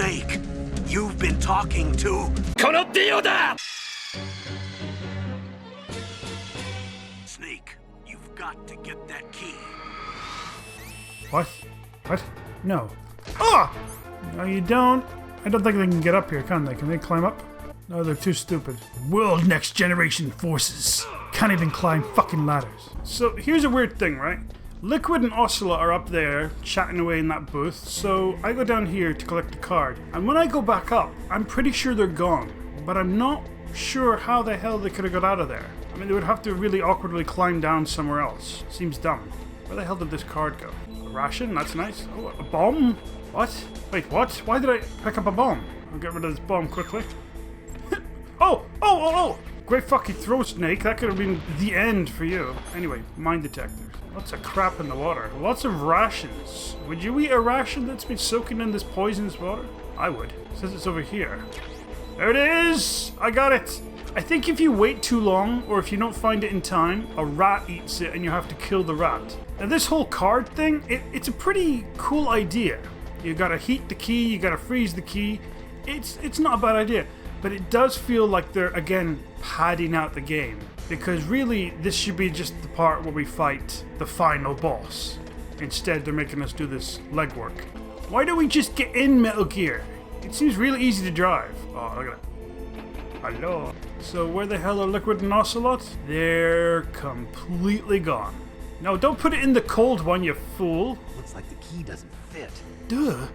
Snake, you've been talking to... Snake, you've got to get that key. What? What? No. Ah! No, you don't. I don't think they can get up here, can they? Can they climb up? No, they're too stupid. World Next Generation Forces. Can't even climb fucking ladders. So here's a weird thing, right? Liquid and Ocelot are up there chatting away in that booth, so I go down here to collect the card. And when I go back up, I'm pretty sure they're gone. But I'm not sure how the hell they could have got out of there. I mean, they would have to really awkwardly climb down somewhere else. Seems dumb. Where the hell did this card go? A ration? That's nice. Oh, a bomb? What? Wait, what? Why did I pick up a bomb? I'll get rid of this bomb quickly. Oh! Great fucking throw, Snake. That could have been the end for you. Anyway, mine detectors. Lots of crap in the water. Lots of rations. Would you eat a ration that's been soaking in this poisonous water? I would. It says it's over here. There it is! I got it! I think if you wait too long, or if you don't find it in time, a rat eats it and you have to kill the rat. Now this whole card thing, it's a pretty cool idea. You gotta heat the key, you gotta freeze the key. It's not a bad idea. But it does feel like they're, again, padding out the game. Because really, this should be just the part where we fight the final boss. Instead, they're making us do this legwork. Why don't we just get in Metal Gear? It seems really easy to drive. Oh, look at that. Hello. So where the hell are Liquid and Ocelot? They're completely gone. No, don't put it in the cold one, you fool. Looks like the key doesn't fit. Duh.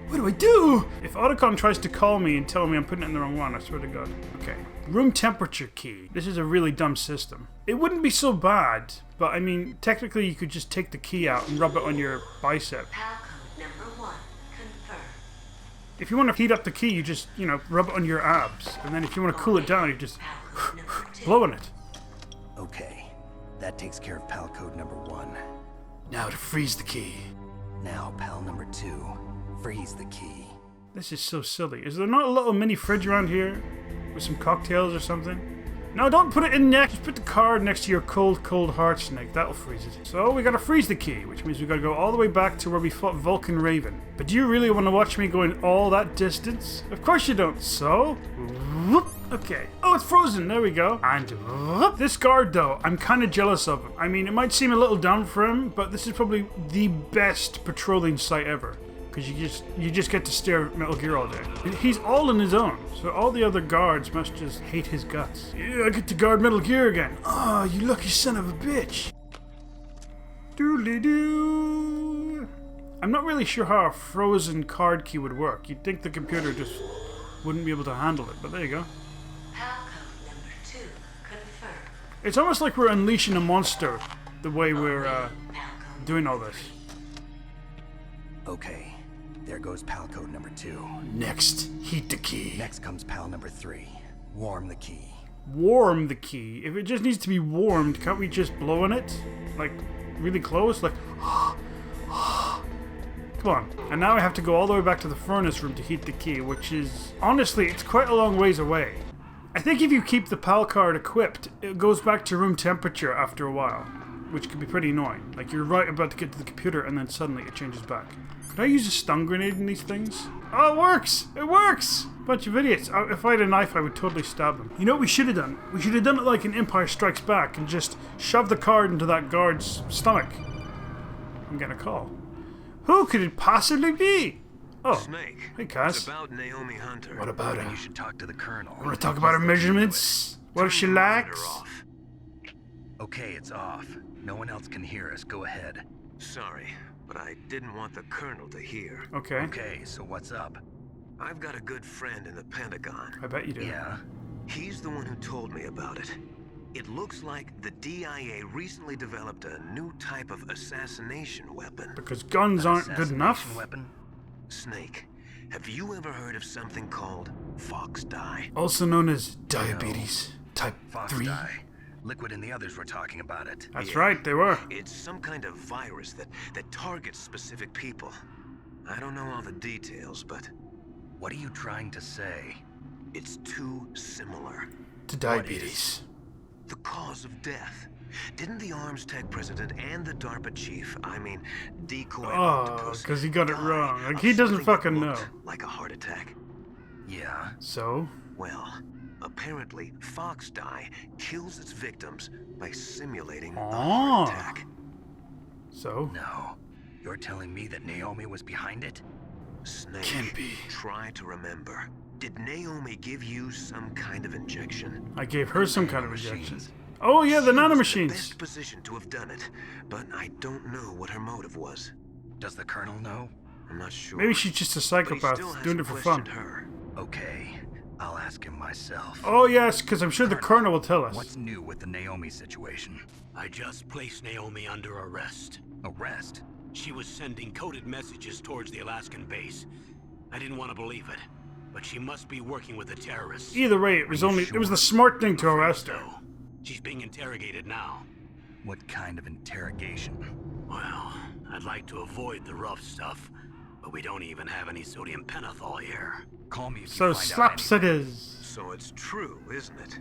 What do I do? If Otacon tries to call me and tell me I'm putting it in the wrong one, I swear to God. Okay. Room temperature key. This is a really dumb system. It wouldn't be so bad, but I mean, technically you could just take the key out and rub it on your bicep. Sabconth number 1 confirmed. If you want to heat up the key, you just, rub it on your abs. And then if you want to cool it down, you just blow on it. Okay, that takes care of pal code number 1. Now to freeze the key. Now pal number 2. Freeze the key. This is so silly. Is there not a little mini fridge around here with some cocktails or something? No, don't put it in there. Just put the card next to your cold, cold heart, Snake. That'll freeze it. So we gotta freeze the key, which means we gotta go all the way back to where we fought Vulcan Raven. But do you really want to watch me going all that distance? Of course you don't. So, whoop. Okay. Oh, it's frozen. There we go. And whoop. This guard, though, I'm kind of jealous of him. I mean, it might seem a little dumb for him, but this is probably the best patrolling site ever. Because you just get to stare at Metal Gear all day. He's all on his own, so all the other guards must just hate his guts. Yeah, I get to guard Metal Gear again. Oh, you lucky son of a bitch. Doodly-doo. I'm not really sure how a frozen card key would work. You'd think the computer just wouldn't be able to handle it, but there you go. Sabconth number 2 confirmed. It's almost like we're unleashing a monster the way we're doing all this. Okay. There goes pal code number 2. Next, heat the key. Next comes pal number 3. Warm the key. Warm the key? If it just needs to be warmed, can't we just blow on it? Like, really close? Like, come on. And now I have to go all the way back to the furnace room to heat the key, which is, honestly, it's quite a long ways away. I think if you keep the PAL card equipped, it goes back to room temperature after a while, which can be pretty annoying. Like, you're right about to get to the computer and then suddenly it changes back. Could I use a stun grenade in these things? Oh, it works! It works! Bunch of idiots. If I had a knife, I would totally stab them. You know what we should have done? We should have done it like in Empire Strikes Back and just shoved the card into that guard's stomach. I'm getting a call. Who could it possibly be? Oh, Snake. Hey, Cass. It's about Naomi Hunter. What about her? You should talk to the colonel. Want to talk about her measurements? What she lacks? Off. Okay, it's off. No one else can hear us. Go ahead. Sorry, but I didn't want the colonel to hear. Okay. Okay, so what's up? I've got a good friend in the Pentagon. I bet you do. Yeah? He's the one who told me about it. It looks like the DIA recently developed a new type of assassination weapon. Because guns aren't good Assassination enough? Weapon? Snake, have you ever heard of something called Fox Dye? Also known as diabetes. Type Fox 3. Dye. Liquid and the others were talking about it. That's Yeah. right, they were. It's some kind of virus that targets specific people. I don't know all the details, but What are you trying to say? it's too similar. To diabetes. The cause of death, Didn't the Arms Tech president and the DARPA chief, I mean, Decoy Oh, Octopus, because he got it die wrong. Like, of he doesn't something fucking that know. looked like a heart attack? Yeah. So? Well, apparently, Fox Die kills its victims by simulating a Oh. heart attack. So? No. You're telling me that Naomi was behind it? Snake, Can't be. try to remember. Did Naomi give you some kind of injection? I gave her some kind of Nanomachines. injection. Oh yeah, the She was in the nanomachines. best position to have done it, but I don't know what her motive was. Does the Colonel know? I'm not sure. Maybe she's just a But he psychopath still doing hasn't it for fun. questioned her. Okay. I'll ask him myself. Oh yes, because I'm sure the Colonel will tell us. What's new with the Naomi situation? I just placed Naomi under arrest. Arrest? She was sending coded messages towards the Alaskan base. I didn't want to believe it, but she must be working with the terrorists. Either way, it was the smart thing to arrest her. So, she's being interrogated now. What kind of interrogation? Well, I'd like to avoid the rough stuff, but we don't even have any sodium pentothal here. Call me if So you find slaps out it is. So it's true, isn't it?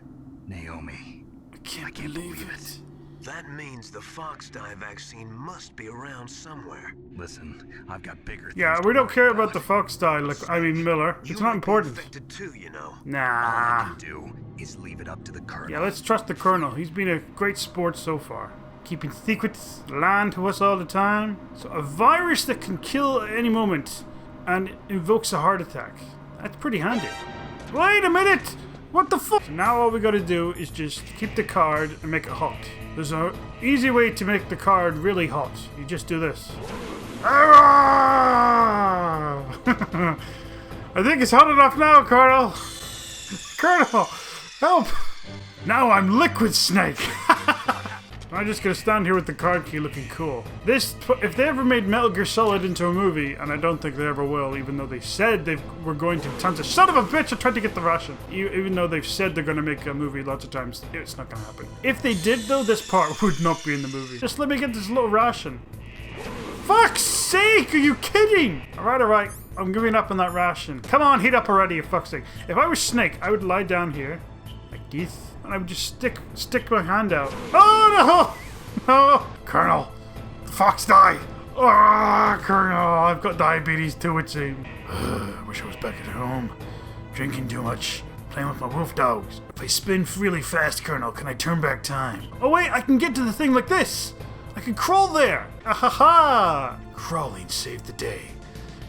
Naomi. I can't believe it. That means the Fox Die vaccine must be around somewhere. Listen, I've got bigger Yeah, things we to don't worry care about about. the Fox die. Look, I mean Miller. You It's not might be important. infected too, you know. All I Nah. can do is leave it up to the Colonel. Yeah, let's trust the Colonel. He's been a great sport so far. Keeping secrets, lying to us all the time. So a virus that can kill at any moment and invokes a heart attack. That's pretty handy. Wait a minute! What the fuck? So now all we gotta do is just keep the card and make it hot. There's an easy way to make the card really hot. You just do this. Ah! I think it's hot enough now, Colonel. Colonel, help! Now I'm Liquid Snake. I'm just gonna stand here with the card key looking cool. If they ever made Metal Gear Solid into a movie, and I don't think they ever will, even though they said they were going to tons of son of a bitch, I tried to get the Russian. Even though they've said they're gonna make a movie lots of times, it's not gonna happen. If they did though, this part would not be in the movie. Just let me get this little ration. Fuck's sake, are you kidding? Alright, I'm giving up on that ration. Come on, heat up already, for fuck's sake. If I was Snake, I would lie down here, like this, and I would just stick my hand out. Oh no! No! Colonel! Fox die! Oh, Colonel, I've got diabetes too, it seems. Wish I was back at home. Drinking too much. Playing with my wolf dogs. If I spin really fast, Colonel, can I turn back time? Oh wait, I can get to the thing like this! I can crawl there! Ahaha! Crawling saved the day.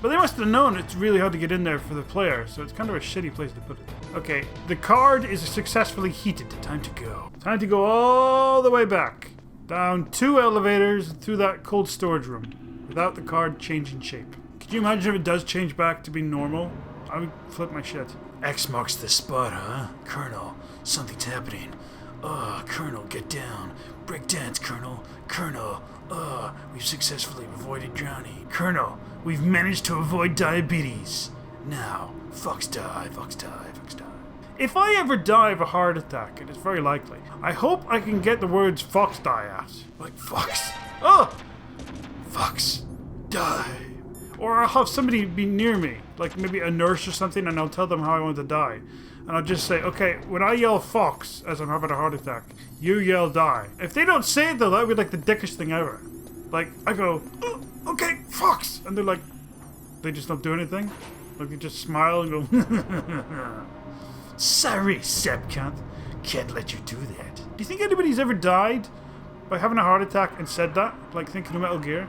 But they must have known it's really hard to get in there for the player, so it's kind of a shitty place to put it. Okay, the card is successfully heated. Time to go. Time to go all the way back. Down 2 elevators through that cold storage room without the card changing shape. Could you imagine if it does change back to be normal? I would flip my shit. X marks the spot, huh? Colonel, something's happening. Colonel, get down. Break dance, Colonel. Colonel, we've successfully avoided drowning. Colonel, we've managed to avoid diabetes. Now, Fox die, Fox die, Fox die. If I ever die of a heart attack, and it's very likely, I hope I can get the words Fox die out. Like, Fox. Fox die. Or I'll have somebody be near me, like maybe a nurse or something, and I'll tell them how I want to die. And I'll just say, okay, when I yell Fox as I'm having a heart attack, you yell die. If they don't say it though, that would be like the dickish thing ever. Like, I go, oh, okay, Fox! And they're like, they just don't do anything. Like, they just smile and go, sorry, Sabconth. Can't let you do that. Do you think anybody's ever died by having a heart attack and said that? Like, thinking of Metal Gear?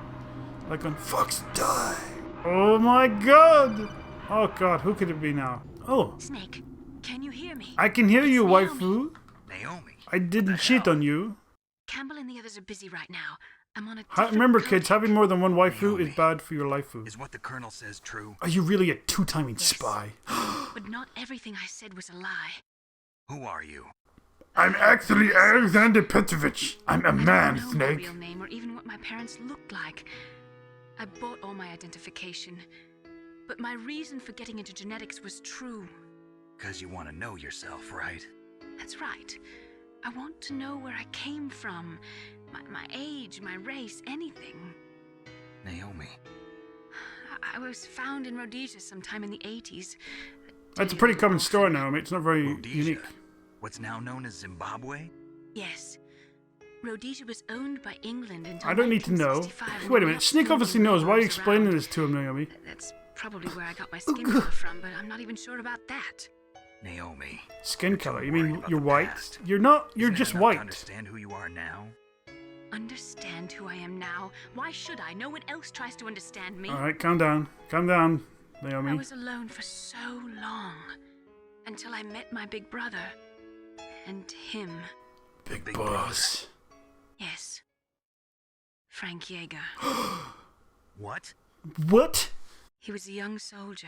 Like on Fox die. Oh my god! Oh god, who could it be now? Oh. Snake, can you hear me? I can hear you, Naomi. waifu. Naomi. I didn't cheat on you. Campbell and the others are busy right now. I'm on a Remember, different kids, having more than one waifu Naomi. is bad for your life. Is what the Colonel says true? Are you really a two-timing Yes. spy? But not everything I said was a lie. Who are you? I'm actually Alexander Petrovich. I'm a I man, don't know my Snake. real name or even what my parents looked like. I bought all my identification. But my reason for getting into genetics was true. Because you want to know yourself, right? That's right. I want to know where I came from. My age, my race, anything. Naomi. I was found in Rhodesia sometime in the 80s. That's a pretty common story now, mate. It's not very Rhodesia. unique. What's now known as Zimbabwe? Yes. Rhodesia was owned by England until I don't need to know. 1965, Wait a when minute, Snake obviously knows. Why are you explaining this to him, Naomi? That's probably where I got my skin color from, but I'm not even sure about that. Naomi. Skin aren't color? You worried mean about you're the white? past? You're not. You're Isn't it just enough to white. understand who you are now? Understand who I am now? Why should I? No one else tries to understand me. All right, calm down. Calm down, I Naomi. was alone for so long, until I met my big brother. And him. Big boss. Yes. Frank Yeager. What? What? He was a young soldier.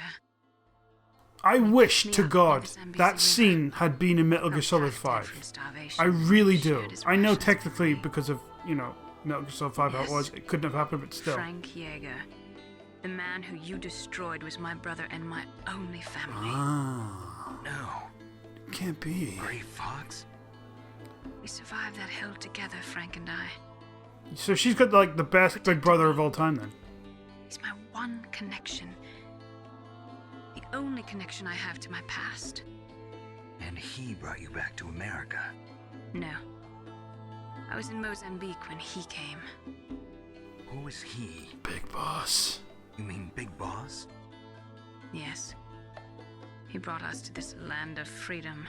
I wish me to up God near this NBC that river. scene had been in Metal Gear Helped Solid half dead 5. from starvation. I really do. Shared his I know rations technically with me. because of, you know, Metal Gear Solid 5 how it Yes. was, it couldn't have happened, but still. Frank Yeager. The man who you destroyed was my brother and my only family. Ah, No. can't be. Gray Fox? We survived that hell together, Frank and I. So she's got like the best big brother of all time then. He's my one connection. The only connection I have to my past. And he brought you back to America. No. I was in Mozambique when he came. Who is he? Big boss. You mean Big Boss? Yes. He brought us to this land of freedom.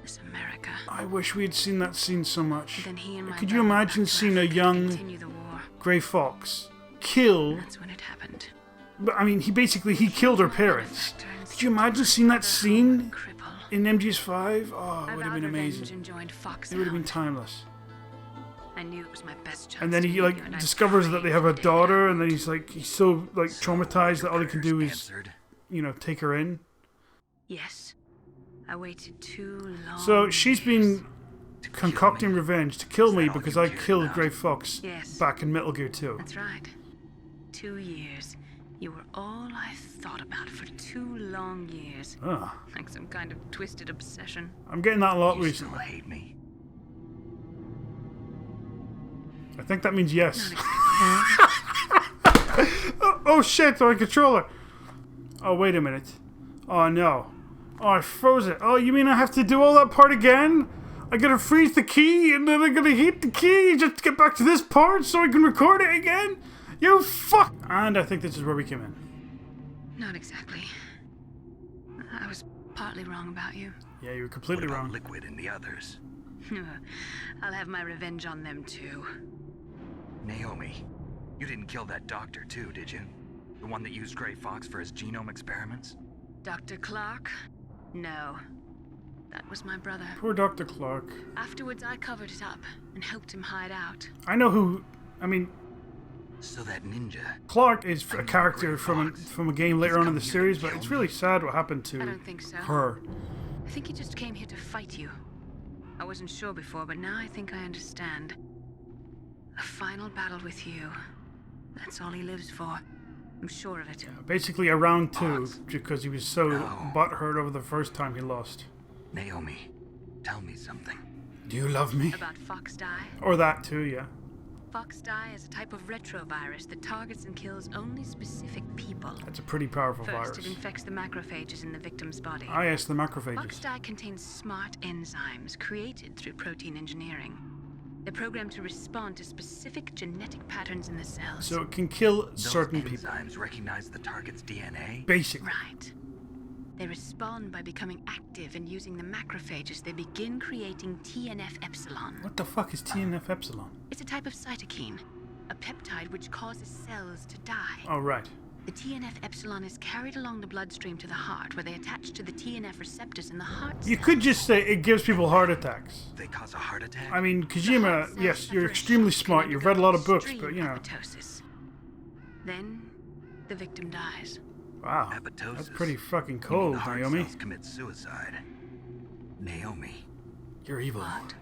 This America. I wish we had seen that scene so much. Then he and my Could you brother went imagine back to seeing a Africa to young continue the war. Grey Fox kill? That's when it happened. But I mean, he killed her parents. Could you imagine seeing that scene in MGS5? Oh, it would have been amazing. It would have been timeless. I knew it was my best chance. And then to he meet like you, and I discovers that prayed they have a for daughter, and then he's so like So, traumatized that your all he can do prayers is, answered? you know, take her in. Yes. I waited too long. So she's been To kill concocting me? revenge to kill Is me that all because you I care killed about? Grey Fox Yes. back in Metal Gear 2. That's right. 2 years. You were all I thought about for 2 long years. Ah, Like some kind of twisted obsession. I'm getting that a lot You still recently. hate me? I think that means yes. Not exactly. Oh shit, my controller! Oh, wait a minute. Oh no. Oh, I froze it. Oh, you mean I have to do all that part again? I gotta freeze the key, and then I gotta heat the key just to get back to this part so I can record it again? You fuck! And I think this is where we came in. Not exactly. I was partly wrong about you. Yeah, you were What completely about wrong. Liquid and the others? I'll have my revenge on them too. Naomi, you didn't kill that doctor too, did you? The one that used Gray Fox for his genome experiments? Dr. Clark? No. That was my brother. Poor Dr. Clark. Afterwards, I covered it up and helped him hide out. I know who. I mean, So that ninja... Clark is a character from a game later on in the series, but it's really sad what happened I to don't think so. her. I think he just came here to fight you. I wasn't sure before, but now I think I understand. A final battle with you. That's all he lives for. I'm sure of it. Basically, a round 2 because he was so No. butthurt over the first time he lost. Naomi, tell me something. Do you love me? About Fox Die? Or that too, yeah. Fox Die is a type of retrovirus that targets and kills only specific people. That's a pretty powerful First, virus. it infects the macrophages in the victim's body. Ah, yes, the Fox macrophages. Die contains smart enzymes created through protein engineering. They're programmed to respond to specific genetic patterns in the cells. So it can kill Those certain people. enzymes recognize the target's DNA? Basically. Right. They respond by becoming active and using the macrophages. They begin creating TNF epsilon. What the fuck is TNF epsilon? It's a type of cytokine, a peptide which causes cells to die. Oh, right. The TNF epsilon is carried along the bloodstream to the heart, where they attach to the TNF receptors in the heart You cell. could just say it gives people heart attacks. They cause a heart attack? I mean, The heart Kojima, cells yes, suffer you're a extremely shock smart. and You've read a lot of undergo books, extreme but you know. apoptosis. Then, the victim dies. Wow. Apoptosis. That's pretty fucking You mean cold, the heart Naomi. cells commit suicide. Naomi, You're evil. What?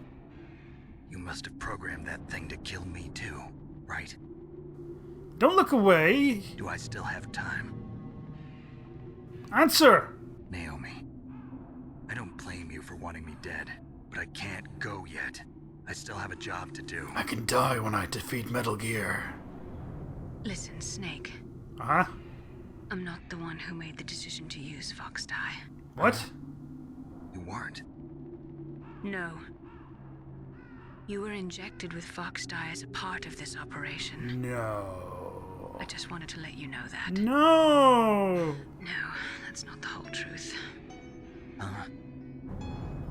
you must have programmed that thing to kill me too, right? Don't look away. Do I still have time? Answer. Naomi, I don't blame you for wanting me dead, but I can't go yet. I still have a job to do. I can die when I defeat Metal Gear. Listen, Snake. Huh? I'm not the one who made the decision to use Fox Die. What? You weren't. No. You were injected with Fox dye as a part of this operation. No. I just wanted to let you know that. No. No, that's not the whole truth.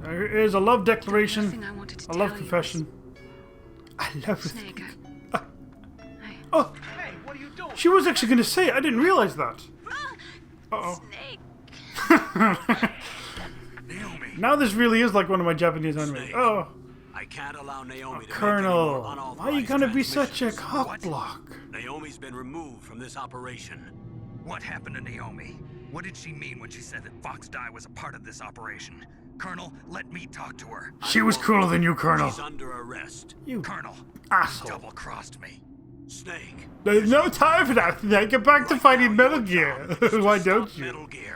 There is a love declaration. Nothing I wanted to A love tell you confession. I love it. Snake, Oh, she was actually going to say it. I didn't realize that. Uh-oh. Snake. Naomi! Now this really is like one of my Japanese anime. Snake. Oh, I can't allow Naomi to Colonel. make any more Why are you unauthorized going to be such a transmissions. cockblock? Naomi's been removed from this operation. What happened to Naomi? What did she mean when she said that Fox Dye was a part of this operation? Colonel, let me talk to her. She was cooler than you, Colonel. She's under arrest. You Colonel, asshole. double-crossed me. Snake. There's no time for that. Get back to fighting Now Metal your Gear. job is to Why stop don't you? Metal Gear.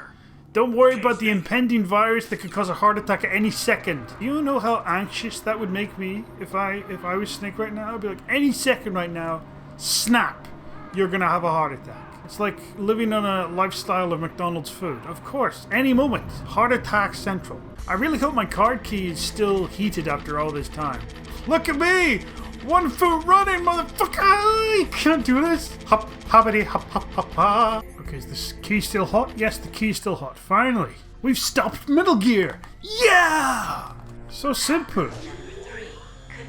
Don't worry about the impending virus that could cause a heart attack at any second. You know how anxious that would make me if I was Snake right now? I'd be like, any second right now, snap, you're gonna have a heart attack. It's like living on a lifestyle of McDonald's food. Of course, any moment, heart attack central. I really hope my card key is still heated after all this time. Look at me! 1 foot running, motherfucker! I can't do this! Hop, hoppity, hop, hop, hop, hop. Okay, is this key still hot? Yes, the key is still hot. Finally! We've stopped Metal Gear! Yeah! So simple.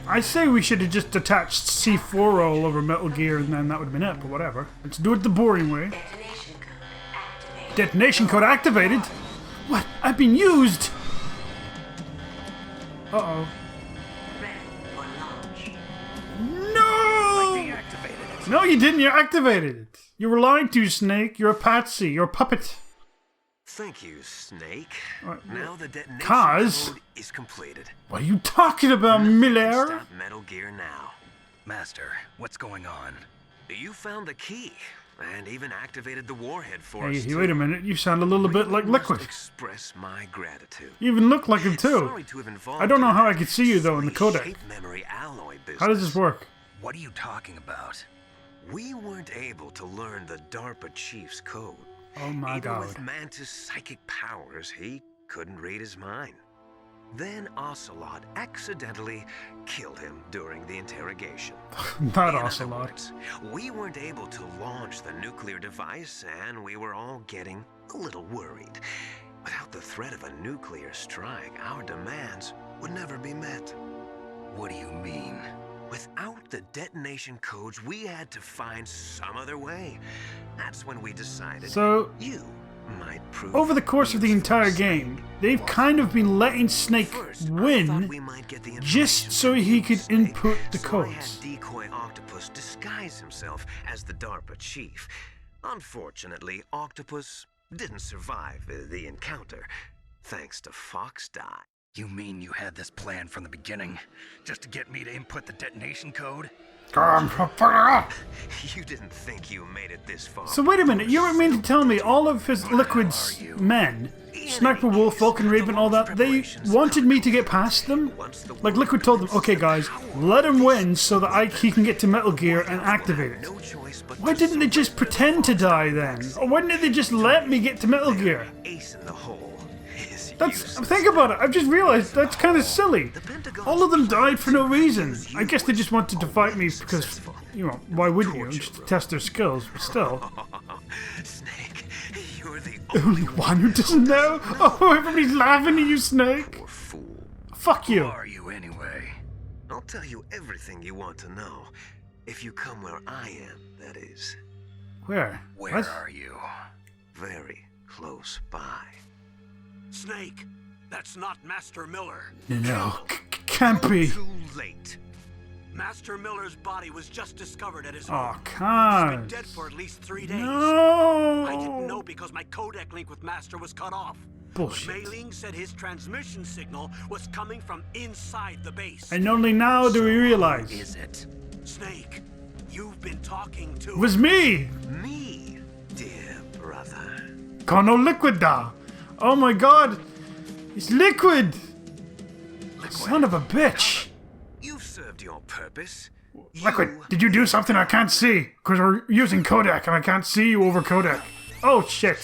I say we should have just attached C4 all over Metal Gear and then that would have been it, but whatever. Let's do it the boring way. Detonation code activated. Detonation code activated? What? I've been used! Uh-oh. Ready for launch. No! Deactivated it. No, you didn't. You activated it. You were lied to, Snake. You're a patsy. You're a puppet. Thank you, Snake. Right, Now the detonation Cause- code is completed. What are you talking about, Nothing can Miller? Stop Metal Gear now. Master, what's going on? You found the key and even activated the warhead for us. Hey, wait a minute. You sound a little bit like Must Liquid. Express my gratitude. You even look like him, too. Sorry to have involved I don't know you how in I could see you, though, in the silly codec. shape memory alloy business. How does this work? What are you talking about? We weren't able to learn the DARPA chief's code. Oh my Even god. with Mantis' psychic powers, he couldn't read his mind. Then Ocelot accidentally killed him during the interrogation. Not In other Ocelot. words, we weren't able to launch the nuclear device, and we were all getting a little worried. Without the threat of a nuclear strike, our demands would never be met. What do you mean? Without the detonation codes, we had to find some other way. That's when we decided So, you might prove over the course of the entire useful. game, they've kind of been letting Snake First, I thought win we might get the just information so from he you, could Snake. input the So codes. I had Decoy Octopus disguise himself as the DARPA chief. Unfortunately, Octopus didn't survive the encounter, thanks to Fox Dye. You mean you had this plan from the beginning? Just to get me to input the detonation code? You didn't think you made it this far. So wait a minute, you were mean to tell me all of his Liquid's men, Sniper Wolf, Vulcan Raven, all that, they wanted me to get past them? Like Liquid told them, okay guys, let him win so that he can get to Metal Gear and activate it. No choice but Why to didn't they just pretend to die then? Or why didn't they just let me get to Metal Gear? ace in the hole is That's, useless. think about it, I've just realized that's kind of silly. All of them died for no reason. I guess they just wanted to fight me because, you know, why wouldn't you? Just to test their skills, but still. Snake, you're the Only one who doesn't know? Oh, everybody's laughing at you, Snake. poor fool. Fuck Who you. are you anyway? I'll tell you everything you want to know. If you come where I am, that is. Where? Where What? are you? Very close by. Snake, that's not Master Miller. No, can't be. Too late. Master Miller's body was just discovered at his Oh, home. He's been can't. dead for at least 3 days. No. I didn't know because my codec link with Master was cut off. Bullshit. Mei Ling said his transmission signal was coming from inside the base. And only now do we realize. Is it? Snake, you've been talking to It was me, Me, dear brother. Kono Liquida. Oh my god. He's Liquid. Son of a bitch. You've served your purpose. Liquid, did you do something I can't see? Because we're using codec and I can't see you over codec. Oh shit.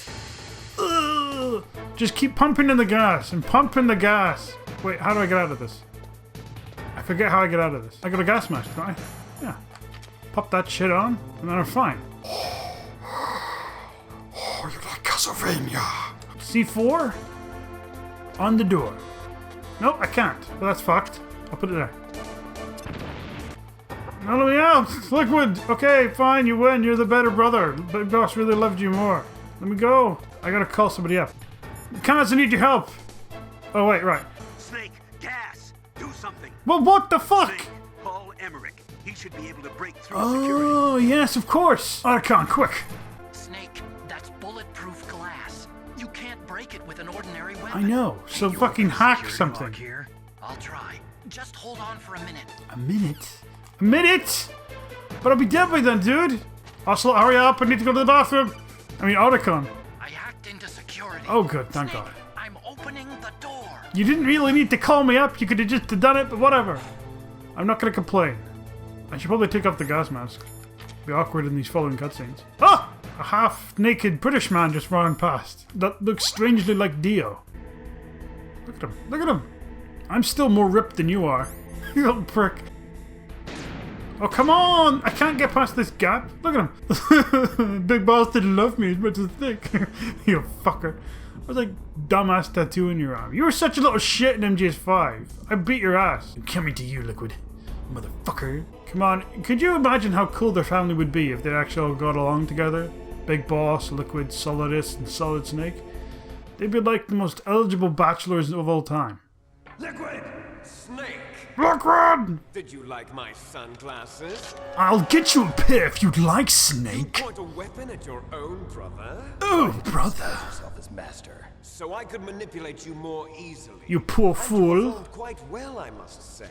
Ugh. Just keep pumping in the gas and pumping the gas. Wait, how do I get out of this? I forget how I get out of this. I got a gas mask, don't I? Yeah. Pop that shit on, and then I'm fine. Oh, you're like Castlevania. C4 on the door. Nope, I can't. Well, that's fucked. I'll put it there. No, let me out! It's Liquid! Okay, fine, you win. You're the better brother. Big Boss really loved you more. Let me go. I gotta call somebody up. Kaz, I need your help. Oh, wait, right. Snake, gas! Do something! Well, what the fuck? Snake, call Emmerich. He should be able to break through security. Oh, yes, of course. Archon, quick. Snake, that's bulletproof glass. You can't break it with an ordinary weapon. I know, so fucking hack something. Here. I'll try. Just hold on for a minute. A minute? A minute? But I'll be dead by then, dude. Also, hurry up, I need to go to the bathroom. I mean, Archon. I hacked into security. Oh, good, thank Snake, God. I'm opening the door. You didn't really need to call me up. You could have just done it, but whatever. I'm not gonna complain. I should probably take off the gas mask. Be awkward in these following cutscenes. Ah! A half-naked British man just ran past. That looks strangely like Dio. Look at him. Look at him. I'm still more ripped than you are. You little prick. Oh, come on! I can't get past this gap. Look at him. Big Boss didn't love me as much as I think. You fucker. I was like dumbass tattoo in your arm. You were such a little shit in MGS5. I beat your ass. I'm coming to you, Liquid. Motherfucker. Come on, could you imagine how cool their family would be if they actually all got along together? Big Boss, Liquid, Solidus, and Solid Snake. They'd be like the most eligible bachelors of all time. Liquid! Snake! Liquid! Did you like my sunglasses? I'll get you a pair if you'd like, You Snake. point a weapon at your own brother? Oh, brother. As master. So I could manipulate you more easily. You poor And you fool. performed quite well, I must say.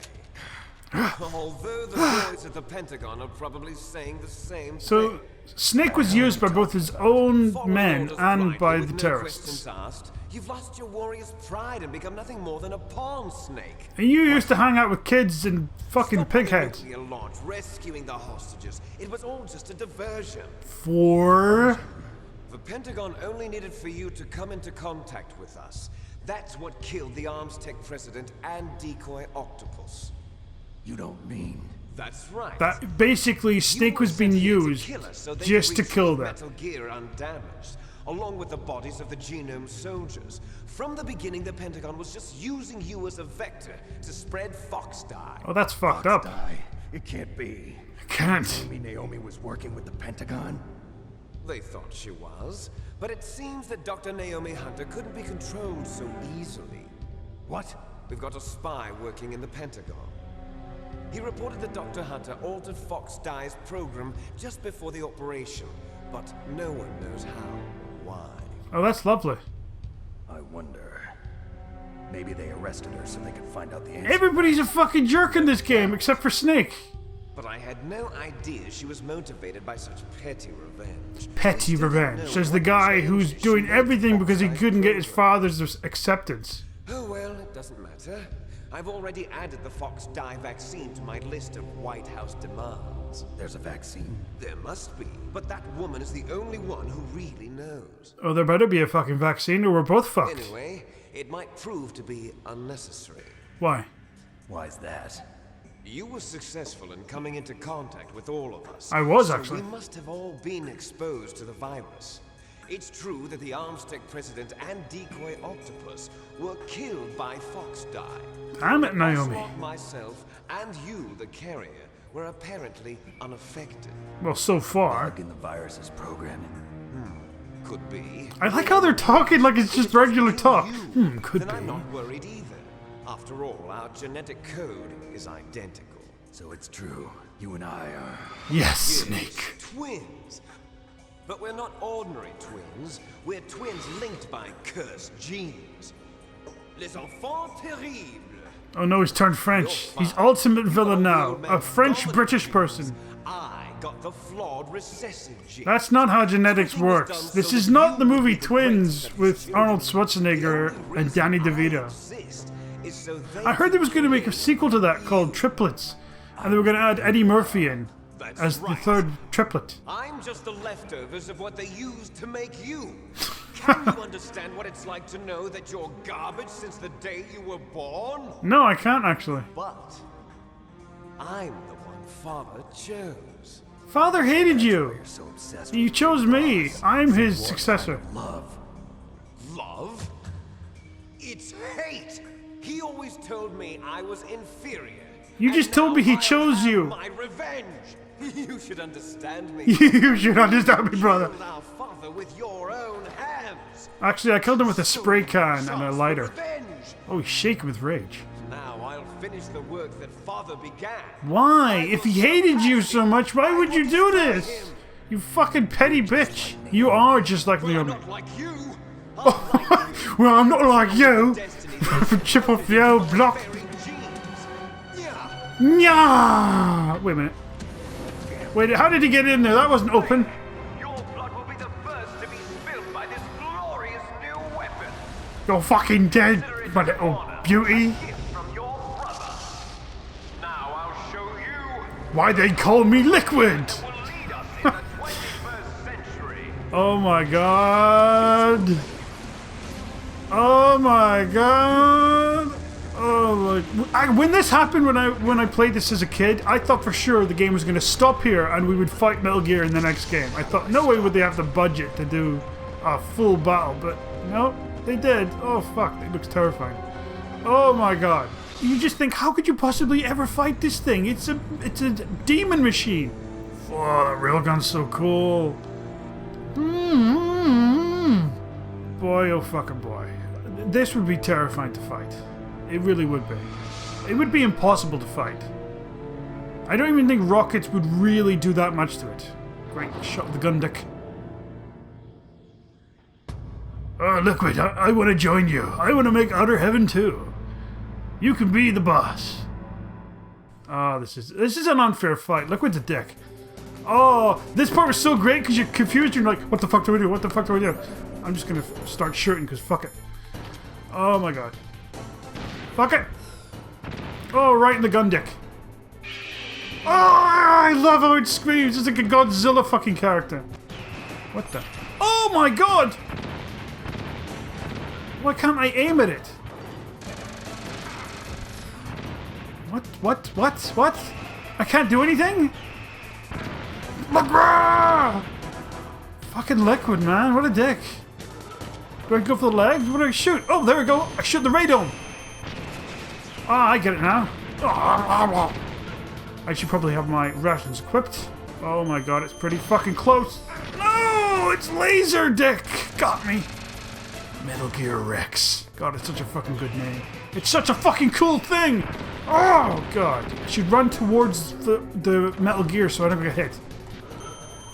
Although the boys at the Pentagon are probably saying the same So, thing. Snake was used by both his own Following men orders and blindly by with the no terrorists. questions asked, you've lost your warrior's pride and become nothing more than a pawn, Snake. And you used to hang out with kids and fucking Stopping pig the heads. nuclear launch, rescuing the hostages. It was all just a diversion. For... The Pentagon only needed for you to come into contact with us. That's what killed the Arms Tech president and decoy octopus. You don't mean... That's right. That basically You Snake were was being sent here to used kill us so they just could to kill retrieve them. Metal Gear undamaged, along with the bodies of the genome soldiers. From the beginning, the Pentagon was just using you as a vector to spread Fox dye. Oh, that's fucked up. Die. It can't be. Can't. Maybe Naomi was working with the Pentagon? They thought she was, but it seems that Dr. Naomi Hunter couldn't be controlled so easily. What? We've got a spy working in the Pentagon. He reported that Dr. Hunter altered Fox Dye's program just before the operation, but no one knows how or why. Oh, that's lovely. I wonder... Maybe they arrested her so they could find out the answer. Everybody's a fucking jerk in this game, except for Snake. But I had no idea she was motivated by such petty revenge. Petty I still don't revenge, know says the what guy change who's she doing made everything because he Fox couldn't get Dye's his father's acceptance. Oh well, it doesn't matter. I've already added the Fox Dye vaccine to my list of White House demands. There's a vaccine. There must be, but that woman is the only one who really knows. Oh, there better be a fucking vaccine or we're both fucked. Anyway, it might prove to be unnecessary. Why? Why's that? You were successful in coming into contact with all of us. I was, so actually. we must have all been exposed to the virus. It's true that the Armstech president and decoy octopus were killed by Fox Dye. Damn it, Naomi. Ocelot, myself, and you, the carrier, were apparently unaffected. Well, so far. Bug in the virus's programming. Could be. I like how they're talking like it's just regular Kill talk. you, Could then I'm be. not worried either. After all, our genetic code is identical. So it's true. You and I are... Yes, Snake. Twins. But we're not ordinary twins. We're twins linked by cursed genes. Les enfants terribles. Oh no, he's turned French. He's ultimate villain now. A French-British person. I got the flawed recessive gene. That's not how genetics works. This is not the movie Twins with Arnold Schwarzenegger and Danny DeVito. I heard they was going to make a sequel to that called Triplets. And they were going to add Eddie Murphy in as the third triplet. I'm just the leftovers of what they used to make you. Can you understand what it's like to know that you're garbage since the day you were born? No, I can't actually. But I'm the one Father chose. Father hated you. You're so obsessed You with chose your me. boss. I'm his What successor. kind of love. Love? It's hate! He always told me I was inferior. You just told me he chose you. My revenge! You should understand me. You should understand me, brother. Killed our father with your own hands. Actually, I killed him with a spray can and a lighter. Revenge. Oh, he's shaking with rage. Now I'll finish the work that Father began. Why? If he hated you so much, why would you do this? You fucking petty bitch. You are just like I'm Leon. not like you. Well, I'm not like you. Chip off the old block. Nya! Wait a minute. Wait, how did he get in there? That wasn't open. Your blood will be the first to be spilled by this glorious new weapon. You're fucking dead, my little beauty. Gift from your brother. Now I'll show you Why they call me Liquid? what will lead us in the 21st century. Oh my god. Oh my god. Oh, when this happened, when I played this as a kid, I thought for sure the game was going to stop here and we would fight Metal Gear in the next game. I thought no way would they have the budget to do a full battle, but no, they did. Oh fuck, it looks terrifying. Oh my god. You just think, how could you possibly ever fight this thing? It's a demon machine. Oh, that railgun's so cool. Boy, oh fucking boy. This would be terrifying to fight. It really would be. It would be impossible to fight. I don't even think rockets would really do that much to it. Great shot of the gun dick. Oh, Liquid, I want to join you. I want to make Outer Heaven too. You can be the boss. Oh, this is an unfair fight. Liquid's a dick. Oh, this part was so great because you're confused. You're like, what the fuck do I do? What the fuck do I do? I'm just gonna start shooting because fuck it. Oh my god. Fuck it. Oh, right in the gun dick. Oh, I love how it screams. It's like a Godzilla fucking character. What the? Oh my god! Why can't I aim at it? What? I can't do anything? McGraw! Fucking Liquid, man. What a dick. Do I go for the legs? What do I shoot? Oh, there we go. I shoot the radome. Ah, I get it now. I should probably have my rations equipped. Oh my god, it's pretty fucking close. No, it's Laser Dick. Got me. Metal Gear Rex. God, it's such a fucking good name. It's such a fucking cool thing. Oh god. I should run towards the Metal Gear so I don't get hit.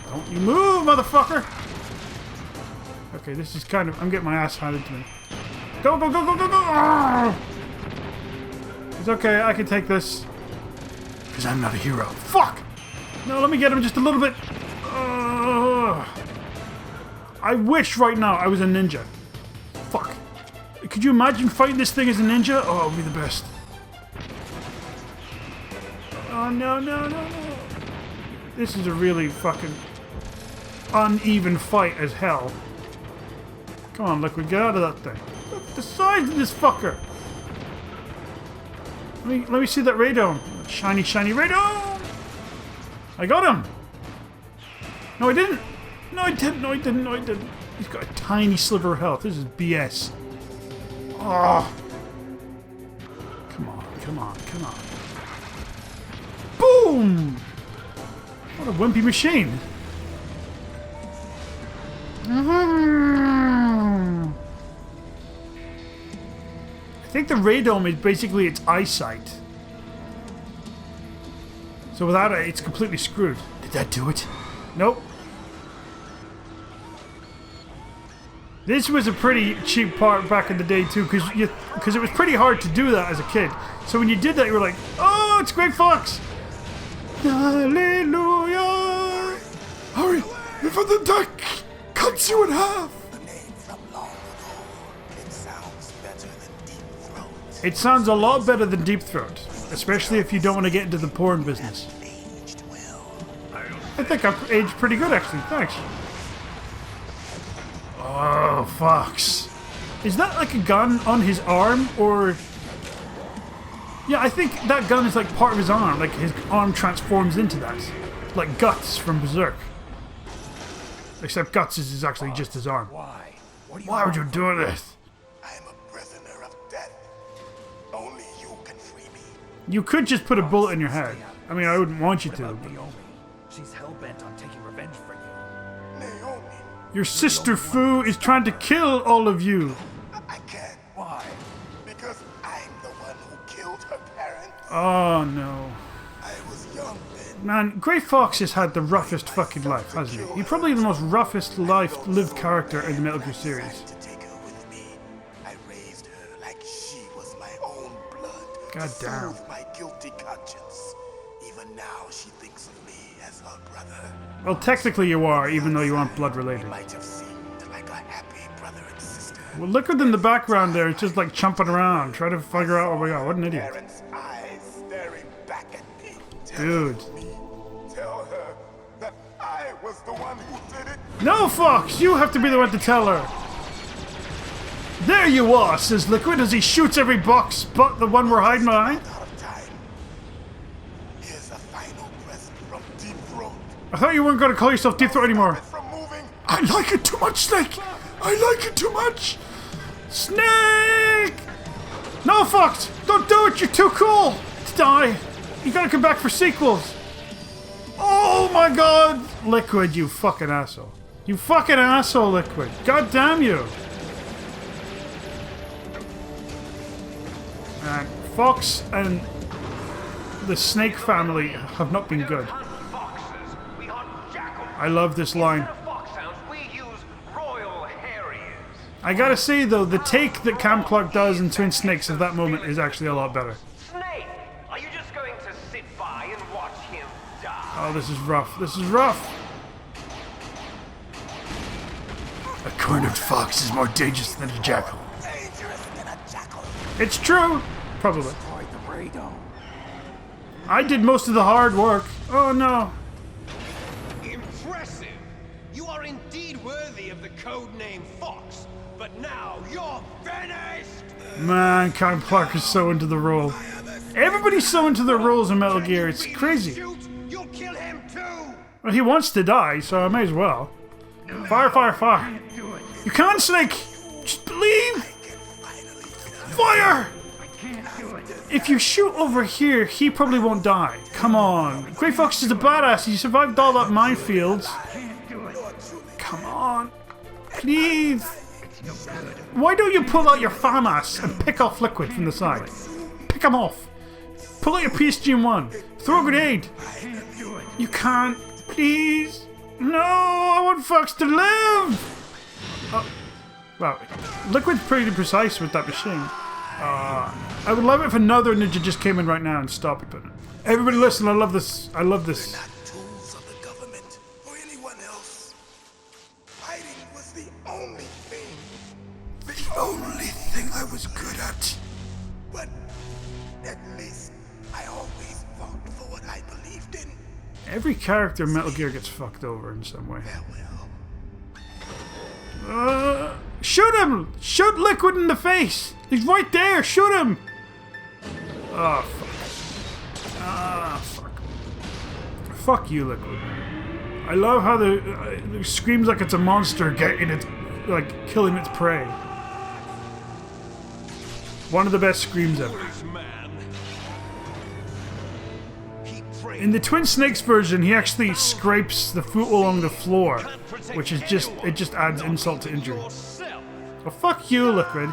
Don't you move, motherfucker. Okay, this is kind of... I'm getting my ass handed to me. Go, go, go, go, go, go! Oh! It's okay, I can take this. Because I'm not a hero. Fuck! No, let me get him just a little bit. I wish right now I was a ninja. Fuck. Could you imagine fighting this thing as a ninja? Oh, it would be the best. Oh, no, no, no, no. This is a really fucking uneven fight as hell. Come on, Liquid, get out of that thing. Look at the size of this fucker. Let me see that radome. Shiny, shiny radome. I got him. No, I didn't. No, I didn't. No, I didn't. No, I didn't. He's got a tiny sliver of health. This is BS. Oh. Come on, come on, come on. Boom! What a wimpy machine. I think the radome is basically its eyesight. So without it, it's completely screwed. Did that do it? Nope. This was a pretty cheap part back in the day too, because it was pretty hard to do that as a kid. So when you did that, you were like, "Oh, it's Greg Fox!" Hallelujah! Hurry, before the deck cuts you in half. It sounds a lot better than Deep Throat, especially if you don't want to get into the porn business. I think I've aged pretty good, actually. Thanks. Oh, Fox. Is that like a gun on his arm, or Yeah, I think that gun is like part of his arm. Like his arm transforms into that. Like Guts from Berserk. Except Guts is actually just his arm. Why? Why would you do this? I'm a prisoner of death. Only you can free me. You could just put a bullet in your head. I mean, I wouldn't want you What to. about But Naomi? She's hell-bent on taking revenge for you. Naomi, your sister Fu is trying to kill all of you. I can't. Why? Because I'm the one who killed her parents. Oh no. I was young then. Man, Grey Fox has had the roughest fucking life, hasn't he? He's probably the most roughest lived character in the Metal Gear series. To take her with me, I raised her like she was my own blood. God to damn. soothe my guilty conscience. Even now, she thinks of me as her brother. Well, technically you are, even though you aren't blood related. We might have seemed like a happy brother and sister. Well, look at in the background there. It's just like jumping around, trying to figure out what we got. What an idiot. Parents' eyes staring back at me. Dude. Tell her that I was the one who did it. No, Fox! You have to be the one to tell her. There you are, says Liquid as he shoots every box but the one we're hiding behind. Out of time. Here's a final present from Deep Throat. I thought you weren't going to call yourself Deep Throat anymore. From moving. I like it too much, Snake! I like it too much! Snake! No, Fox! Don't do it! You're too cool to die! You gotta come back for sequels! Oh my god! Liquid, you fucking asshole. You fucking asshole, Liquid. God damn you! Man, Fox and the Snake family have not been good. I love this line. I gotta say though, the take that Cam Clark does in Twin Snakes of that moment is actually a lot better. Snake, are you just going to sit by and watch him die? Oh, this is rough. This is rough. A cornered fox is more dangerous than a jackal. Dangerous than a jackal. It's true. Probably. Destroyed the radome. I did most of the hard work. Oh no. Impressive! You are indeed worthy of the codename Fox, but now you're finished! Man, Cam Clark is so into the role. Everybody's so into their roles in Metal Gear. It's crazy. You'll kill him too! Well, he wants to die, so I may as well. Fire, fire, fire. You can't, Snake! Just believe! Fire! If you shoot over here, he probably won't die. Come on. Grey Fox is a badass. He survived all that minefields. Come on. Please. Why don't you pull out your farm ass and pick off Liquid from the side? Pick him off. Pull out your PSG-1. Throw a grenade. You can't. Please. No, I want Fox to live. Oh. Wow. Liquid's pretty precise with that machine. I would love it if another ninja just came in right now and stopped it. But everybody listen, I love this. I love this. Not tools of the government or anyone else. Fighting was the only thing. The only thing I was good at. But at least I always fought for what I believed in. Every character in Metal Gear gets fucked over in some way. Farewell. Shoot him! Shoot Liquid in the face! He's right there! Shoot him! Oh, fuck. Ah, fuck. Fuck you, Liquid. I love how it screams like it's a monster getting its, like, killing its prey. One of the best screams ever. In the Twin Snakes version, he actually scrapes the foot along the floor, which is just, it just adds insult to injury. Well, fuck you, Liquid.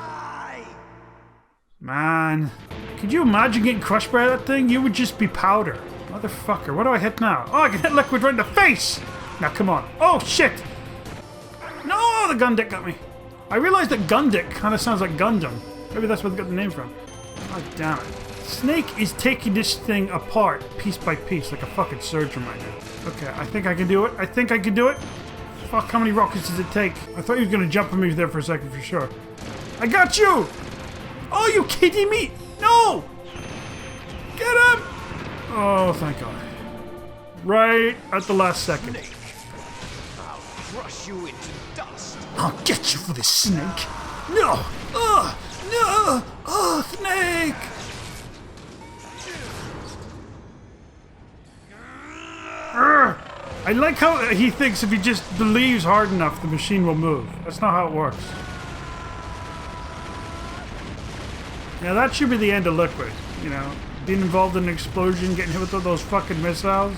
Man, could you imagine getting crushed by that thing? You would just be powder. Motherfucker, what do I hit now? Oh, I can hit Liquid right in the face! Now, come on. Oh, shit! No, the gun dick got me. I realized that gun dick kind of sounds like Gundam. Maybe that's where they got the name from. God damn it. Snake is taking this thing apart, piece by piece, like a fucking surgeon right now. Okay, I think I can do it. I think I can do it. Fuck, how many rockets does it take? I thought he was going to jump on me there for a second for sure. I got you! Oh, you kidding me? No! Get him! Oh, thank God. Right at the last second. I'll crush you into dust. I'll get you for this, Snake. No! No! Oh, Snake! I like how he thinks if he just believes hard enough, the machine will move. That's not how it works. Now that should be the end of Liquid, you know. Being involved in an explosion, getting hit with all those fucking missiles.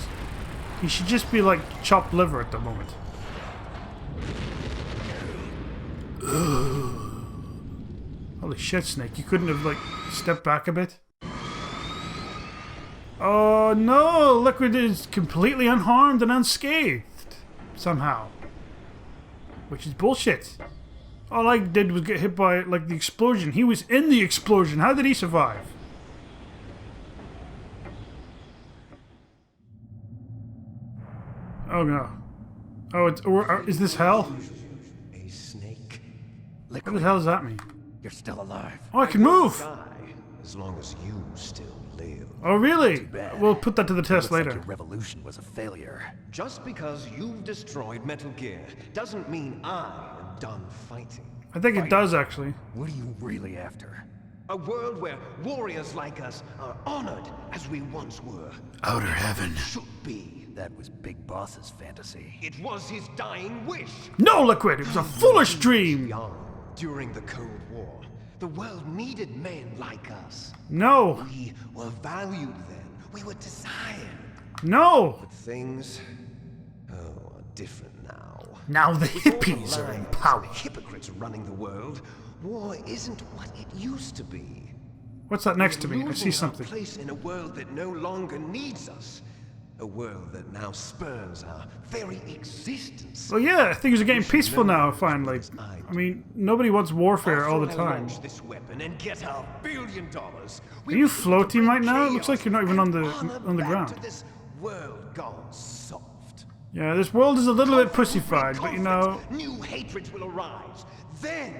He should just be like chopped liver at the moment. Ugh. Holy shit, Snake. You couldn't have, like, stepped back a bit? Oh no! Liquid is completely unharmed and unscathed. Somehow. Which is bullshit. All I did was get hit by, like, the explosion. He was in the explosion. How did he survive? Oh no. Oh, it's, is this hell? A snake. What the hell does that mean? You're still alive. Oh, I can move! Die, as long as you still live. Oh, really? We'll put that to the test Looks like later. your revolution was a failure. Just because you've destroyed Metal Gear doesn't mean I am done fighting. I think it does, actually. What are you really after? A world where warriors like us are honored as we once were. Outer heaven. Should be. That was Big Boss's fantasy. It was his dying wish. No, Liquid! It was a foolish dream! Young, during the Cold War, the world needed men like us. No! We were valued then. We were desired. No! But things, are different now. Now the With all the hippies are in lies power. and the hypocrites running the world, war isn't what it used to be. What's that next to me? I We're see losing something. our place in a world that no longer needs us. A world that now spurns our very existence. Well, yeah, things are getting peaceful now, finally. I mean, nobody wants warfare all the After I time. launch this weapon and get our $1 billion, Are you floating right now? It looks like you're not even on the ground. To this world gone soft. Yeah, this world is a little bit pussyfied, but you know... New hatreds will arise. Then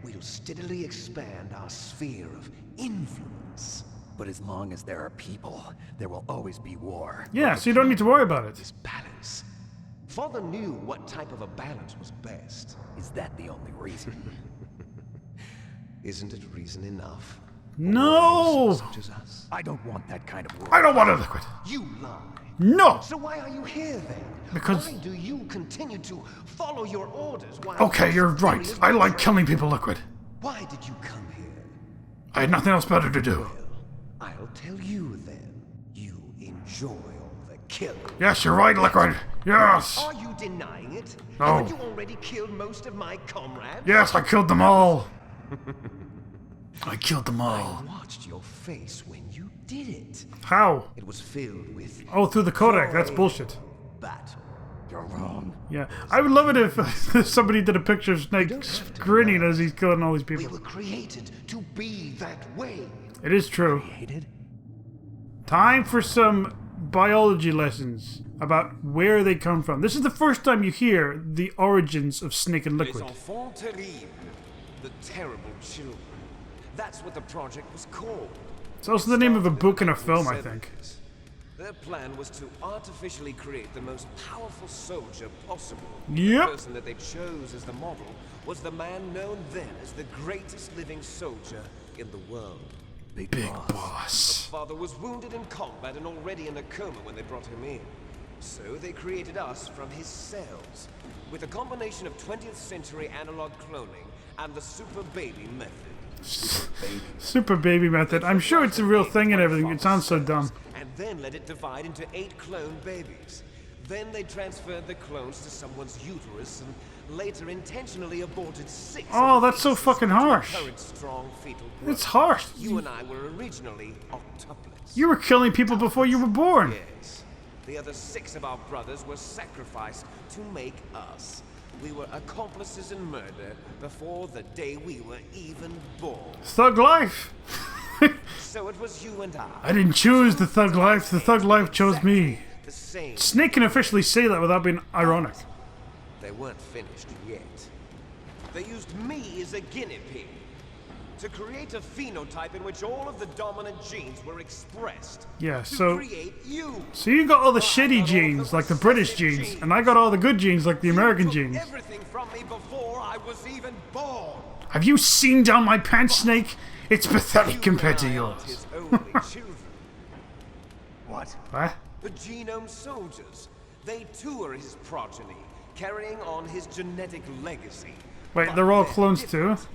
we'll steadily expand our sphere of influence. But as long as there are people, there will always be war. Yeah, so you don't need to worry about it. This balance. Father knew what type of a balance was best. Is that the only reason? Isn't it reason enough? No! Such as us. I don't want that kind of war. I don't want a Liquid. You lie. No! So why are you here then? Because... Why do you continue to follow your orders while... Okay, you're right. I like killing people, Liquid. Why did you come here? I had nothing else better to do. Well, I'll tell you then. You enjoy all the killing. Yes, you're right, Liquid. Yes! Are you denying it? No. Haven't you already killed most of my comrades? Yes, I killed them all. I killed them all. I watched your face when you did it. How? It was filled with Oh, through the codec. That's bullshit. battle. You're wrong. Yeah, I would love it if somebody did a picture of Snake grinning as he's killing all these We people. were created to be that way. It is true. Hated? Time for some biology lessons about where they come from. This is the first time you hear the origins of Snake and Liquid. Les enfants terribles. The terrible children. That's what the project was called. It's also the name of a book and a film, I think. Their plan was to artificially create the most powerful soldier possible. Yep. The person that they chose as the model was the man known then as the greatest living soldier in the world. Big Boss. Father was wounded in combat and already in a coma when they brought him in. So they created us from his cells, with a combination of 20th century analog cloning and the super baby method. Super baby method. I'm sure it's a real thing and everything. It sounds so dumb. And then let it divide into 8 clone babies. Then they transferred the clones to someone's uterus and later intentionally aborted 6. Oh, that's so fucking harsh. Current strong fetal growth. It's harsh. You and I were originally octuplets. You were killing people before you were born. Yes. The other 6 of our brothers were sacrificed to make us. We were accomplices in murder before the day we were even born. Thug life. So it was you and I didn't choose the thug life. The thug life chose me. The same. Snake can officially say that without being ironic. They weren't finished yet. They used me as a guinea pig to create a phenotype in which all of the dominant genes were expressed. Yeah, to so create you. So you got all the shitty genes, like the British genes, and I got all the good genes, like the American genes. Everything from me before I was even born. Have you seen down my pants, Snake? It's pathetic compared to yours. His only children. What? What? The genome soldiers. They too are his progeny, carrying on his genetic legacy. Wait, But they're all they're clones too? different.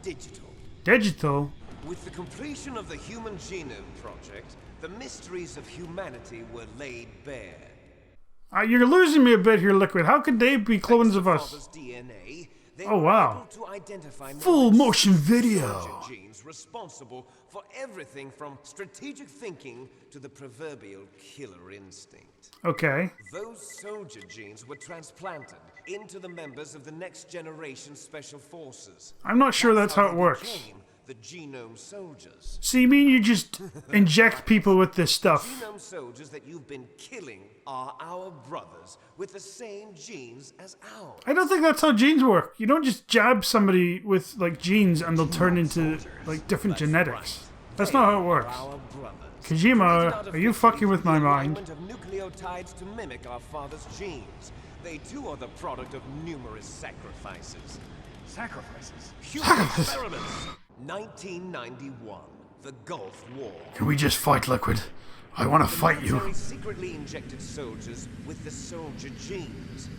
They're digital. Digital? With the completion of the Human Genome Project, the mysteries of humanity were laid bare. You're losing me a bit here, Liquid. How could they be clones of us? Father's DNA, they Oh, were wow. able to identify Full more than motion 60 video. soldier genes responsible for everything from strategic thinking to the proverbial killer instinct. Okay. Those soldier genes were transplanted into the members of the next generation special forces. I'm not sure that's how it they works. became the genome soldiers. So you mean you just inject people with this stuff? Genome soldiers that you've been killing are our brothers with the same genes as ours. I don't think that's how genes work. You don't just jab somebody with like genes and they'll turn into like different genetics. That's not how it works. Our brothers. Kojima, are you fucking with my mind? Of nucleotides to mimic our father's genes. They too are the product of numerous sacrifices. Sacrifices? Human experiments. 1991, the Gulf War. Can we just fight, Liquid? I want to fight you. Military secretly injected soldiers with the soldier genes.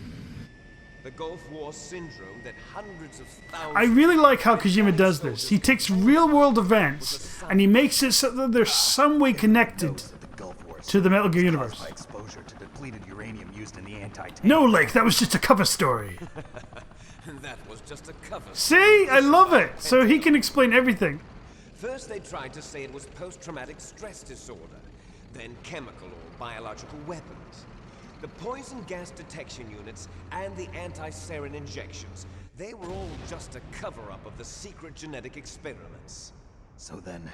The Gulf War syndrome that hundreds of thousands... I really like how Kojima does this. He takes real-world events and he makes it so that they're some way connected to the Metal Gear universe. By exposure to depleted uranium used in the anti-tank. No, Lake, that was just a cover story. That was just a cover. See? I love it. So he can explain everything. First they tried to say it was post-traumatic stress disorder, then chemical or biological weapons. The poison gas detection units and the anti-sarin injections, they were all just a cover-up of the secret genetic experiments. So then,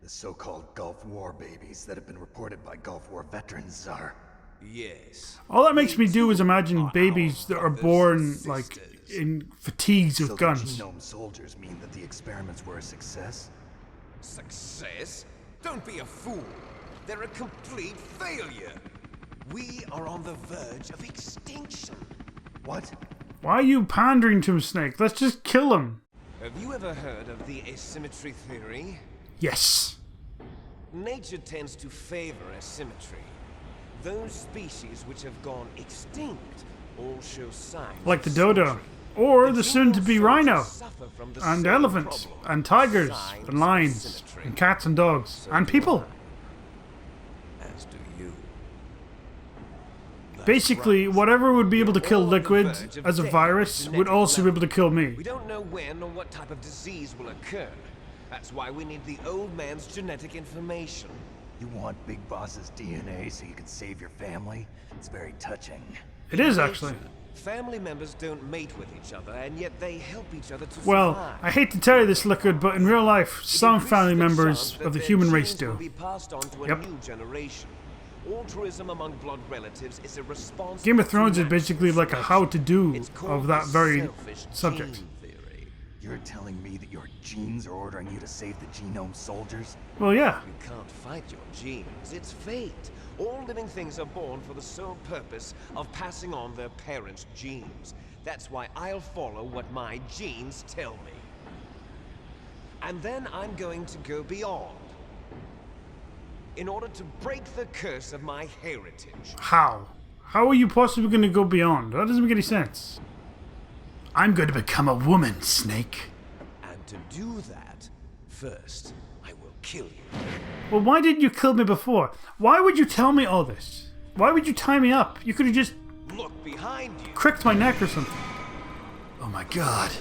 the so-called Gulf War babies that have been reported by Gulf War veterans are... Yes. All that makes me do is imagine babies that are born, like, in fatigues with so guns. the genome soldiers mean that the experiments were a success? Success? Don't be a fool. They're a complete failure. We are on the verge of extinction. What? Why are you pandering to him, Snake? Let's just kill him. Have you ever heard of the asymmetry theory? Yes. Nature tends to favor asymmetry. Those species which have gone extinct all show signs. Like the of dodo. symmetry. Or the genome soon-to-be soldiers rhino. suffer from the And same elephants. problem. And tigers. Signs And lions. of symmetry. And cats and dogs. So And do people. I. As do you. That's Basically, right. whatever would be able to We're kill all on the Liquid verge of as a death virus at would genetic also be able level. to kill me. We don't know when or what type of disease will occur. That's why we need the old man's genetic information. You want Big Boss's DNA so you can save your family? It's very touching. It is, actually. Family members don't mate with each other, and yet they help each other to Well, survive. I hate to tell you this, Liquid, but in real life, some Increases family the members chance that of the their human race genes will do. be passed on to a Yep. new generation. Altruism among blood relatives is a response. Game of to Thrones is natural basically like a selection. how-to-do It's called of that the very selfish subject. gene theory. You're telling me that your genes are ordering you to save the genome soldiers? Well, yeah. You can't fight your genes. It's fate. All living things are born for the sole purpose of passing on their parents' genes. That's why I'll follow what my genes tell me. And then I'm going to go beyond. In order to break the curse of my heritage. How? How are you possibly going to go beyond? That doesn't make any sense. I'm going to become a woman, Snake. And to do that, first, I will kill you. Well, why didn't you kill me before? Why would you tell me all this? Why would you tie me up? You could have just Look behind you. cricked my neck or something. Oh my god.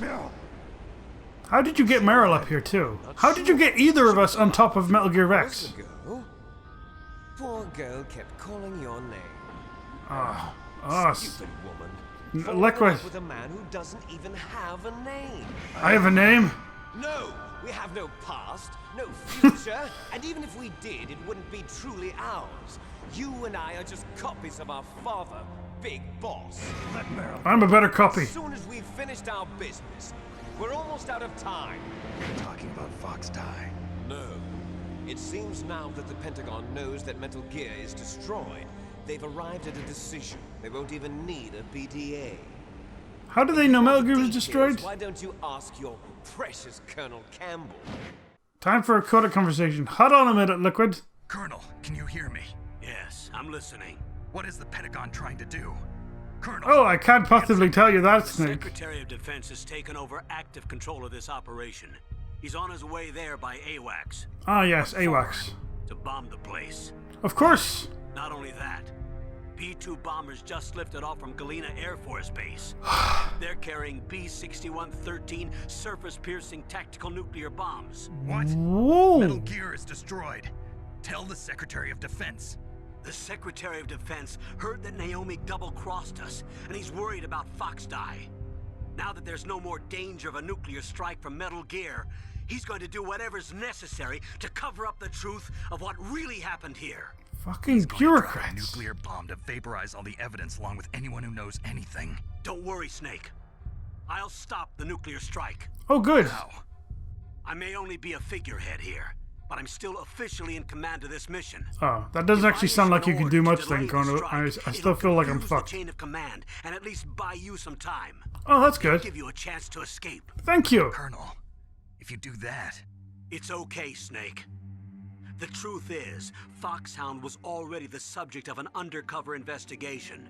How did you get Meryl up here too? How did you get either of us on top of Metal Gear Rex? Ago, poor girl kept calling your name. Stupid woman. Falling Liquid. in love with a man who doesn't even have a name. I have a name. No, we have no past, no future, and even if we did, it wouldn't be truly ours. You and I are just copies of our father, Big Boss. I'm a better copy. As soon as we've finished our business, we're almost out of time. You're talking about Fox Die. No. It seems now that the Pentagon knows that Metal Gear is destroyed. They've arrived at a decision. They won't even need a BDA. How do they know Metal Gear was destroyed? Why don't you ask your precious Colonel Campbell? Time for a coded conversation. Hold on a minute, Liquid. Colonel, can you hear me? Yes, I'm listening. What is the Pentagon trying to do? Colonel. Oh, I can't possibly tell you that, The Snake. Secretary of Defense has taken over active control of this operation. He's on his way there by AWACS. Ah, yes, AWACS. To bomb the place. Of course. Not only that, B-2 bombers just lifted off from Galena Air Force Base. They're carrying B-6113 surface-piercing tactical nuclear bombs. What? Whoa. Metal Gear is destroyed. Tell the Secretary of Defense. The Secretary of Defense heard that Naomi double-crossed us, and he's worried about Foxdie. Now that there's no more danger of a nuclear strike from Metal Gear, he's going to do whatever's necessary to cover up the truth of what really happened here. Fucking A bureaucrats. nuclear bomb to vaporize all the evidence along with anyone who knows anything. Don't worry, Snake. I'll stop the nuclear strike. Oh, good. How? I may only be a figurehead here, but I'm still officially in command of this mission. Oh, that doesn't actually sound like you can do much then, Colonel. I still feel like I'm The fucked. chain of command and at least buy you some time. Oh, that's good. Give you a chance to escape. Thank you. Colonel, if you do that... It's okay, Snake. The truth is, Foxhound was already the subject of an undercover investigation.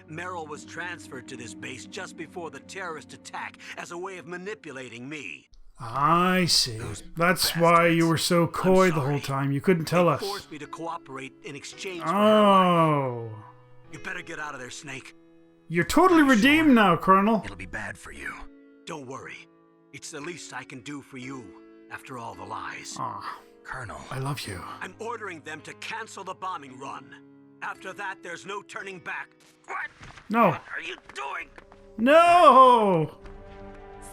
Merrill was transferred to this base just before the terrorist attack as a way of manipulating me. I see. That's why you were so coy the whole time. You couldn't tell They us. forced me to cooperate in exchange for her life. Oh. You better get out of there, Snake. You're totally redeemed now, Colonel. It'll be bad for you. Don't worry. It's the least I can do for you, after all the lies. Aw, Colonel, I love you. I'm ordering them to cancel the bombing run. After that, there's no turning back. What? No. What are you doing? No!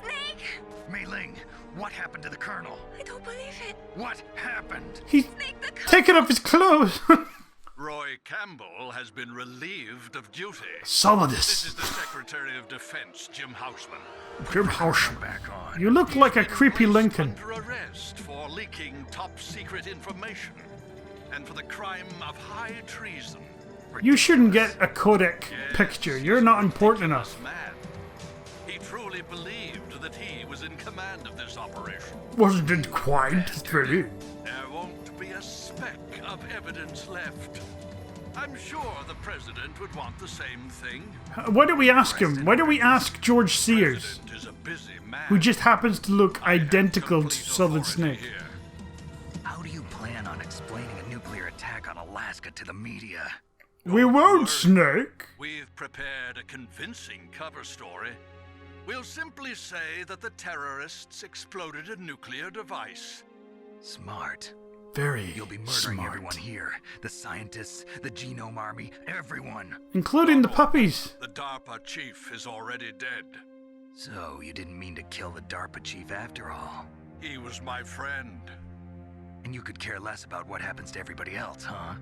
Snake! Mei Ling, what happened to the Colonel? I don't believe it. What happened? He's Snake, the taking off his clothes. Roy Campbell has been relieved of duty. This Solidus. is the Secretary of Defense, Jim Houseman. Jim Houseman. Back on. You look like a creepy Lincoln. Under arrest for leaking top-secret information and for the crime of high treason. You shouldn't get a Kodak picture. You're not important enough. Man. He truly believed that he was in command of this operation. Wasn't it quite true? There won't be a speck of evidence left. I'm sure the president would want the same thing. Why don't we ask him? Why don't we ask George Sears, President is a busy man. who just happens to look I have identical to complete Solid authority Snake? here. How do you plan on explaining a nuclear attack on Alaska to the media? We won't, Snake. We've prepared a convincing cover story. We'll simply say that the terrorists exploded a nuclear device. Smart. Very You'll be murdering smart. everyone here. The scientists, the genome army, everyone. Including the puppies. The DARPA chief is already dead. So, you didn't mean to kill the DARPA chief after all. He was my friend. And you could care less about what happens to everybody else, huh?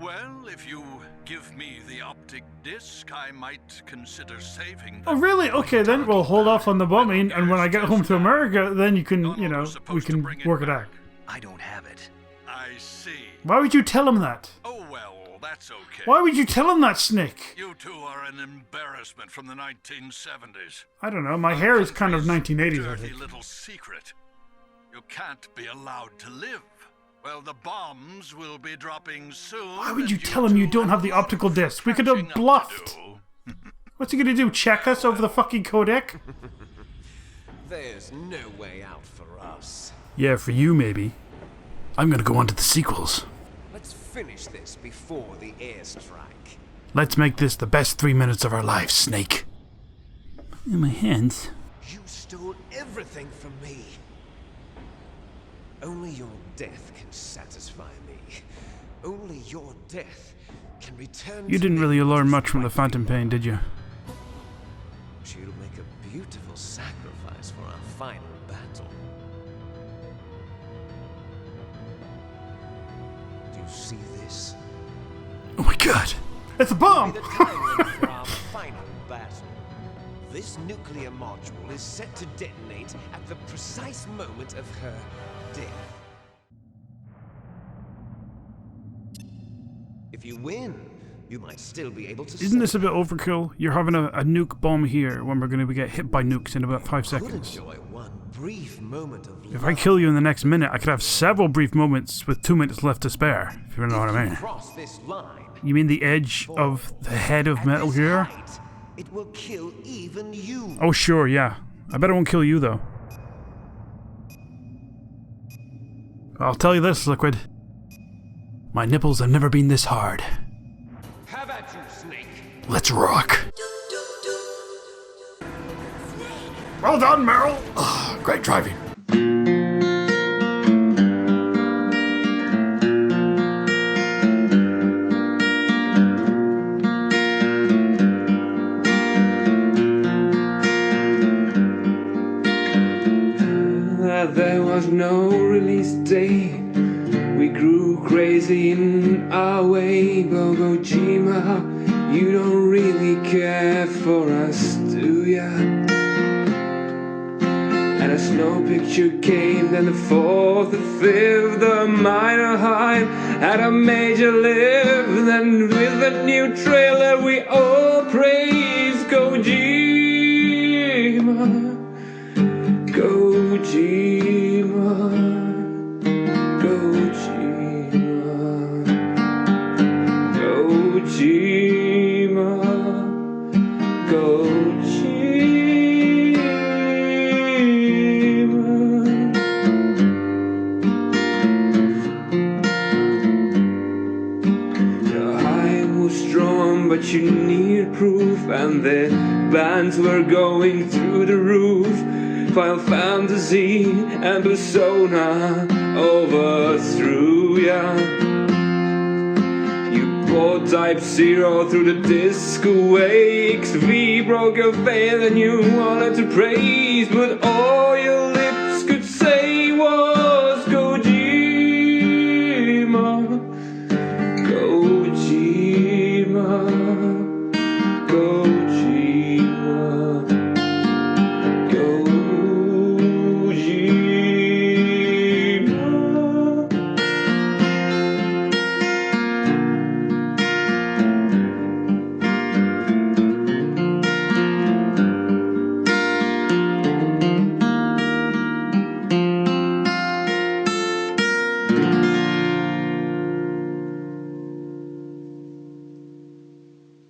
Well, if you give me the optic disc, I might consider saving Oh, them. really? Okay, then we'll hold off on the bombing, and when I get home to America, then you can, you know, we can work it out. I don't have it. I see. Why would you tell him that? Oh well, that's okay. Why would you tell him that, Snake? You two are an embarrassment from the 1970s. I don't know, my hair is kind of Country's 1980s, I dirty think. little secret. You can't be allowed to live. Well, the bombs will be dropping soon. Why would you and tell him you two don't have the a lot optical of disc? We could have catching up to bluffed. do. What's he gonna do, check us over the fucking codec? There's no way out for us. Yeah, for you, maybe. I'm gonna go on to the sequels. Let's finish this before the airstrike. Let's make this the best 3 minutes of our lives, Snake. In my hands. You stole everything from me. Only your death can satisfy me. Only your death can return You to didn't me really what learn is much from the rightfully Phantom Pain, did you? She'll make a beautiful sacrifice for our final battle. Do you see this? Oh my god! It's a bomb! Be the time limit for our final battle. This nuclear module is set to detonate at the precise moment of her death. If you win, you might still be able to. Isn't this a bit overkill? You're having a nuke bomb here when we're gonna get hit by nukes in about 5 could seconds. enjoy one brief moment of If I kill you in the next minute, I could have several brief moments with 2 minutes left to spare, if you know what I mean. cross this line, You mean the edge of the head of Metal Gear? height, it will kill even you. Oh, sure, yeah. I bet I won't kill you, though. I'll tell you this, Liquid. My nipples have never been this hard. Have at you, Snake. Let's rock. Well done, Meryl. Great driving. There was no release date. We grew crazy in our way. Bogojima, you don't really care for us, do ya? And a snow picture came, then the fourth, the fifth, the minor high had a major lift. Then with a new trailer we all praise Kojima. Kojima, Kojima, Kojima, Kojima. Your hype was strong, but you needed proof, and the bands were going through the roof. Final Fantasy and Persona overthrew ya. You poured Type 0 through the disc awakes. We broke your faith and you wanted to praise, but all you